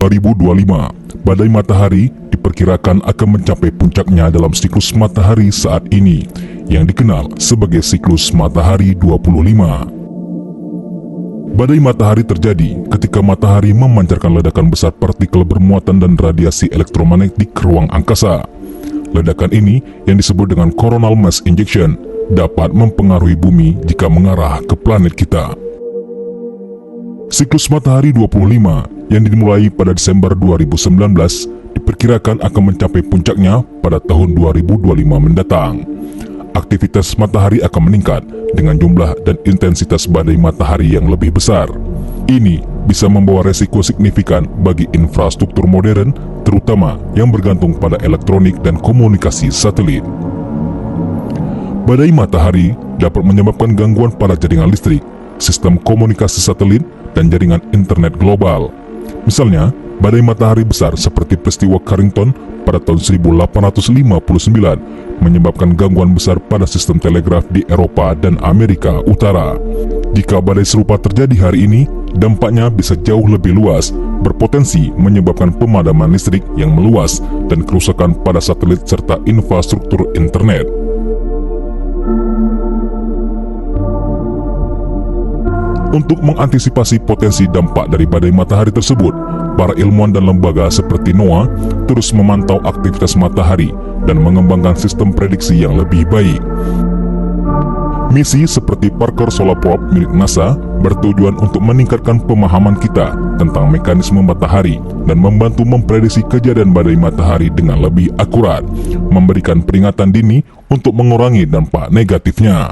2025, badai matahari diperkirakan akan mencapai puncaknya dalam siklus matahari saat ini, yang dikenal sebagai siklus matahari 25. Badai matahari terjadi ketika matahari memancarkan ledakan besar partikel bermuatan dan radiasi elektromagnetik ke ruang angkasa. Ledakan ini yang disebut dengan coronal mass injection dapat mempengaruhi bumi jika mengarah ke planet kita. Siklus matahari 25 yang dimulai pada Desember 2019 diperkirakan akan mencapai puncaknya pada tahun 2025 mendatang. Aktivitas matahari akan meningkat dengan jumlah dan intensitas badai matahari yang lebih besar. Ini bisa membawa resiko signifikan bagi infrastruktur modern, terutama yang bergantung pada elektronik dan komunikasi satelit. Badai matahari dapat menyebabkan gangguan pada jaringan listrik, sistem komunikasi satelit, dan jaringan internet global. Misalnya, badai matahari besar seperti peristiwa Carrington pada tahun 1859 menyebabkan gangguan besar pada sistem telegraf di Eropa dan Amerika Utara. Jika badai serupa terjadi hari ini, dampaknya bisa jauh lebih luas, berpotensi menyebabkan pemadaman listrik yang meluas dan kerusakan pada satelit serta infrastruktur internet. Untuk mengantisipasi potensi dampak dari badai matahari tersebut, para ilmuwan dan lembaga seperti NOAA terus memantau aktivitas matahari dan mengembangkan sistem prediksi yang lebih baik. Misi seperti Parker Solar Probe milik NASA bertujuan untuk meningkatkan pemahaman kita tentang mekanisme matahari dan membantu memprediksi kejadian badai matahari dengan lebih akurat, memberikan peringatan dini untuk mengurangi dampak negatifnya.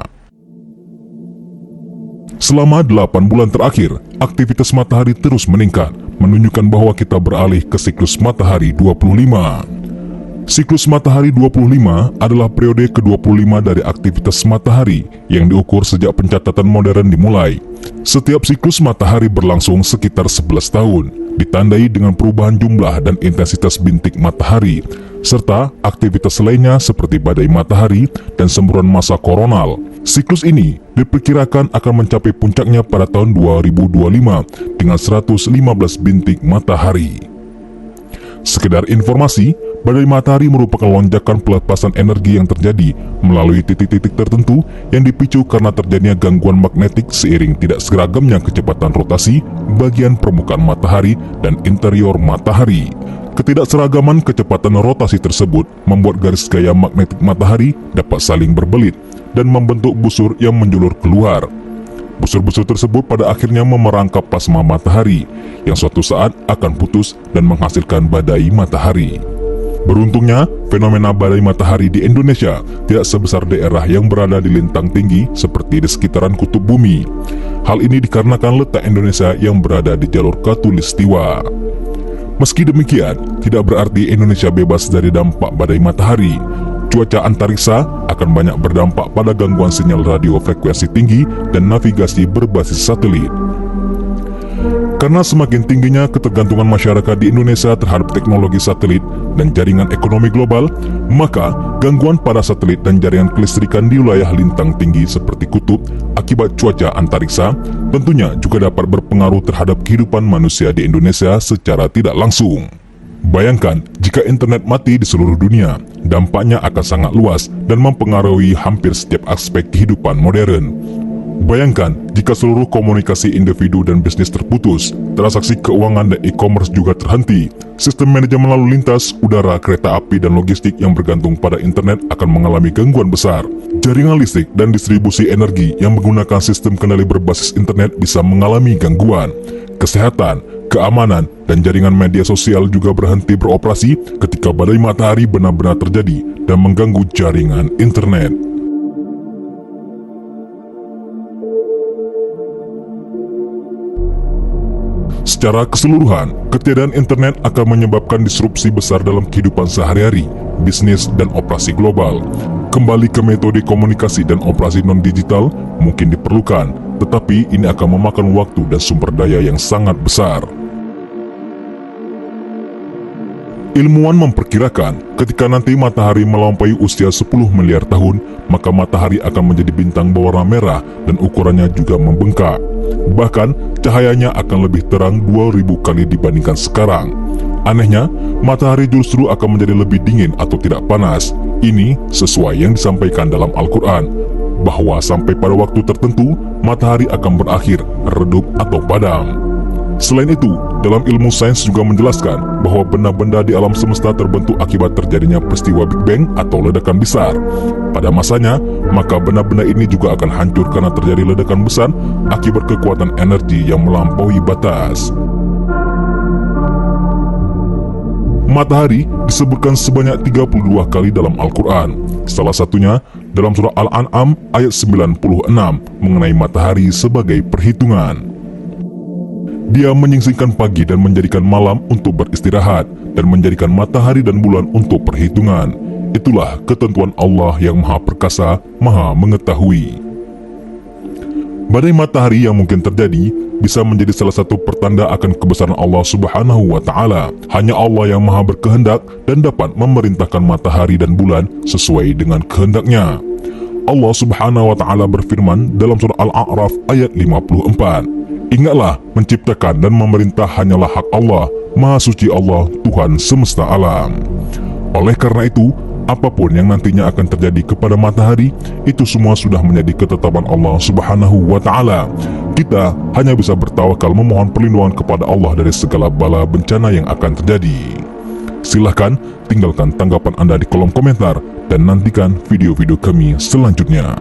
Selama 8 bulan terakhir, aktivitas matahari terus meningkat, menunjukkan bahwa kita beralih ke siklus matahari 25. Siklus matahari 25 adalah periode ke-25 dari aktivitas matahari yang diukur sejak pencatatan modern dimulai. Setiap siklus matahari berlangsung sekitar 11 tahun, ditandai dengan perubahan jumlah dan intensitas bintik matahari, serta aktivitas lainnya seperti badai matahari dan semburan massa koronal. Siklus ini diperkirakan akan mencapai puncaknya pada tahun 2025 dengan 115 bintik matahari. Sekedar informasi, badai matahari merupakan lonjakan pelepasan energi yang terjadi melalui titik-titik tertentu yang dipicu karena terjadinya gangguan magnetik seiring tidak seragamnya kecepatan rotasi bagian permukaan matahari dan interior matahari. Ketidakseragaman kecepatan rotasi tersebut membuat garis gaya magnetik matahari dapat saling berbelit dan membentuk busur yang menjulur keluar. Busur-busur tersebut pada akhirnya memerangkap plasma matahari yang suatu saat akan putus dan menghasilkan badai matahari. Beruntungnya, fenomena badai matahari di Indonesia tidak sebesar daerah yang berada di lintang tinggi seperti di sekitaran kutub bumi. Hal ini dikarenakan letak Indonesia yang berada di jalur khatulistiwa. Meski demikian, tidak berarti Indonesia bebas dari dampak badai matahari. Cuaca antariksa akan banyak berdampak pada gangguan sinyal radio frekuensi tinggi dan navigasi berbasis satelit. Karena semakin tingginya ketergantungan masyarakat di Indonesia terhadap teknologi satelit dan jaringan ekonomi global, maka gangguan pada satelit dan jaringan kelistrikan di wilayah lintang tinggi seperti kutub akibat cuaca antariksa tentunya juga dapat berpengaruh terhadap kehidupan manusia di Indonesia secara tidak langsung. Bayangkan jika internet mati di seluruh dunia, dampaknya akan sangat luas dan mempengaruhi hampir setiap aspek kehidupan modern. Bayangkan jika seluruh komunikasi individu dan bisnis terputus, transaksi keuangan dan e-commerce juga terhenti, sistem manajemen lalu lintas, udara, kereta api, dan logistik yang bergantung pada internet akan mengalami gangguan besar. Jaringan listrik dan distribusi energi yang menggunakan sistem kendali berbasis internet bisa mengalami gangguan. Kesehatan, keamanan, dan jaringan media sosial juga berhenti beroperasi ketika badai matahari benar-benar terjadi dan mengganggu jaringan internet. Secara keseluruhan, ketiadaan internet akan menyebabkan disrupsi besar dalam kehidupan sehari-hari, bisnis, dan operasi global. Kembali ke metode komunikasi dan operasi non-digital mungkin diperlukan, tetapi ini akan memakan waktu dan sumber daya yang sangat besar. Ilmuwan memperkirakan ketika nanti matahari melampaui usia 10 miliar tahun, maka matahari akan menjadi bintang berwarna merah dan ukurannya juga membengkak. Bahkan, cahayanya akan lebih terang 2000 kali dibandingkan sekarang. Anehnya, matahari justru akan menjadi lebih dingin atau tidak panas. Ini sesuai yang disampaikan dalam Al-Quran, bahwa sampai pada waktu tertentu, matahari akan berakhir, redup atau padam. Selain itu, dalam ilmu sains juga menjelaskan bahwa benda-benda di alam semesta terbentuk akibat terjadinya peristiwa Big Bang atau ledakan besar. Pada masanya, maka benda-benda ini juga akan hancur karena terjadi ledakan besar akibat kekuatan energi yang melampaui batas. Matahari disebutkan sebanyak 32 kali dalam Al-Quran. Salah satunya dalam surah Al-An'am ayat 96 mengenai matahari sebagai perhitungan. Dia menyingsingkan pagi dan menjadikan malam untuk beristirahat, dan menjadikan matahari dan bulan untuk perhitungan. Itulah ketentuan Allah yang Maha Perkasa, Maha Mengetahui. Badai matahari yang mungkin terjadi bisa menjadi salah satu pertanda akan kebesaran Allah Subhanahu wa Ta'ala. Hanya Allah yang Maha berkehendak dan dapat memerintahkan matahari dan bulan sesuai dengan kehendaknya. Allah Subhanahu wa Ta'ala berfirman dalam surah Al-A'raf ayat 54. Ingatlah, menciptakan dan memerintah hanyalah hak Allah, Maha Suci Allah, Tuhan semesta alam. Oleh karena itu, apapun yang nantinya akan terjadi kepada matahari, itu semua sudah menjadi ketetapan Allah Subhanahu wa Ta'ala. Kita hanya bisa bertawakal memohon perlindungan kepada Allah dari segala bala bencana yang akan terjadi. Silahkan tinggalkan tanggapan Anda di kolom komentar dan nantikan video-video kami selanjutnya.